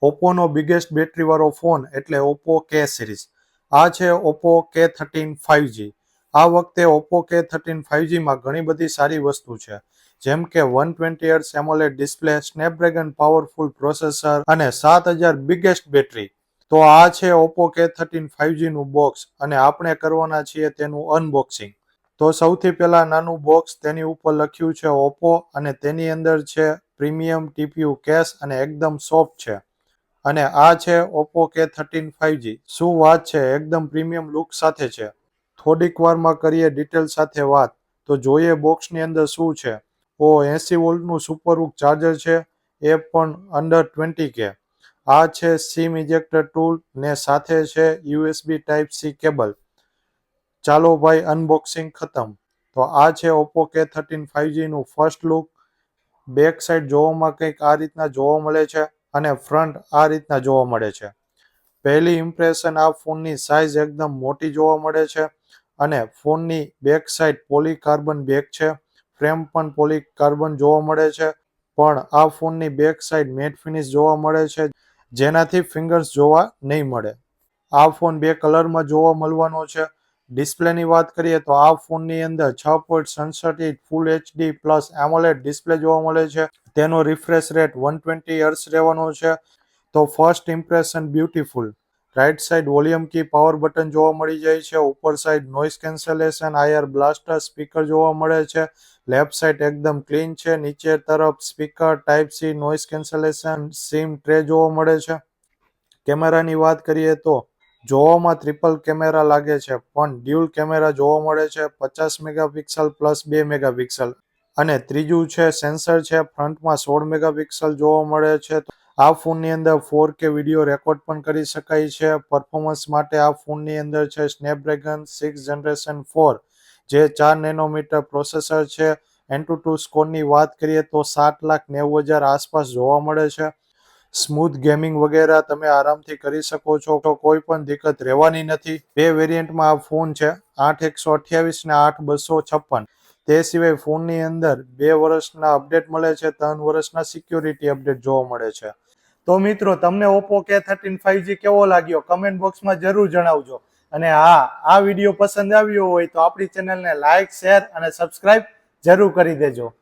ઓપ્પોનો biggest બેટરીવાળો phone એટલે Oppo કે series. આ છે ઓપ્પો K13 5G. આ વખતે ઓપ્પો K13 5Gમાં ઘણી બધી સારી વસ્તુ છે, જેમ કે 120Hz AMOLED display, Snapdragon powerful processor અને 7000 બિગેસ્ટ બેટરી. તો આ છે ઓપ્પો K13 5Gનું બોક્સ અને આપણે કરવાના છીએ તેનું અનબોક્સિંગ. તો સૌથી પહેલા નાનું બોક્સ, તેની ઉપર લખ્યું છે ઓપ્પો અને તેની અંદર છે પ્રીમિયમ TPU કેસ અને એકદમ સોફ્ટ છે. અને આ છે ઓપ્પો K13 5G. શું વાત છે, એકદમ પ્રીમિયમ લુક સાથે છે. થોડીક વારમાં કરીએ ડિટેલ સાથે વાત. તો જોઈએ બોક્સની અંદર શું છે. 80 વોલ્ટનું સુપરહુક ચાર્જર છે, એ પણ અંડર 20K. આ છે સિમ ઇજેક્ટર ટૂલ ને સાથે છે USB Type-C કેબલ. ચાલો ભાઈ, અનબોક્સિંગ ખતમ. તો આ છે ઓપ્પો K13 5Gનું ફર્સ્ટ લુક. બેક સાઈડ જોવામાં કંઈક આ રીતના જોવા મળે છે અને ફ્રન્ટ આ રીતના જોવા મળે છે. પહેલી ઇમ્પ્રેશન, આ ફોનની સાઇઝ એકદમ મોટી જોવા મળે છે અને ફોનની બેક સાઈડ પોલીકાર્બન બેક છે. ફ્રેમ પણ પોલીકાર્બન જોવા મળે છે, પણ આ ફોનની બેક સાઈડ મેટ ફિનિશ જોવા મળે છે, જેનાથી ફિંગર્સ જોવા નહીં મળે. આ ફોન બે કલરમાં જોવા મળવાનો છે. ડિસ્પ્લેની વાત કરીએ તો આ ફોનની અંદર 6.67 ઇંચ ફૂલ HD પ્લસ એમોલેડ ડિસ્પ્લે જોવા મળે છે. તેનો રિફ્રેશ રેટ 120 Hz રહેવાનો છે. તો first impression beautiful. Right side volume key, power button જોવા મળી જાય છે. ઉપર side noise cancellation, IR blaster speaker જોવા મળે છે. લેફ્ટ સાઈડ એકદમ ક્લીન છે. નીચે તરફ speaker, Type-C, noise cancellation, sim tray જોવા મળે છે. કેમેરાની વાત કરીએ તો જોવામાં ટ્રિપલ કેમેરા લાગે છે, પણ ડ્યુઅલ કેમેરા જોવા મળે છે. 50 મેગાપિક્સલ પ્લસ 2 મેગાપિક્સલ. અને ત્રીજું છે સેન્સર છે, ફ્રન્ટમાં 16 મેગાપિક્સલ જોવા મળે છે. આ ફોનની અંદર 4K વિડીયો રેકોર્ડ પણ કરી શકાય છે. પરફોર્મન્સ માટે આ ફોનની અંદર છે સ્નેપડ્રેગન 6 જનરેશન 4, જે 4 નેનોમીટર પ્રોસેસર છે. AnTuTu સ્કોરની વાત કરીએ તો 7,90,000 આસપાસ જોવા મળે છે. સ્મૂથ ગેમિંગ વગેરે તમે આરામથી કરી શકો છો, તો કોઈ પણ દિક્કત રહેવાની નથી. બે વેરિયન્ટમાં આ ફોન છે, 8/128 ને 8/256. તે સિવાય ફોનની અંદર 2 વર્ષના અપડેટ મળે છે, 3 વર્ષના સિક્યોરિટી અપડેટ જોવા મળે છે. તો મિત્રો, તમને ઓપ્પો K13 5G કેવો લાગ્યો કમેન્ટ બોક્સમાં જરૂર જણાવજો. અને હા, આ વિડીયો પસંદ આવ્યો હોય તો આપણી ચેનલને લાઇક, શેર અને સબસ્ક્રાઇબ જરૂર કરી દેજો.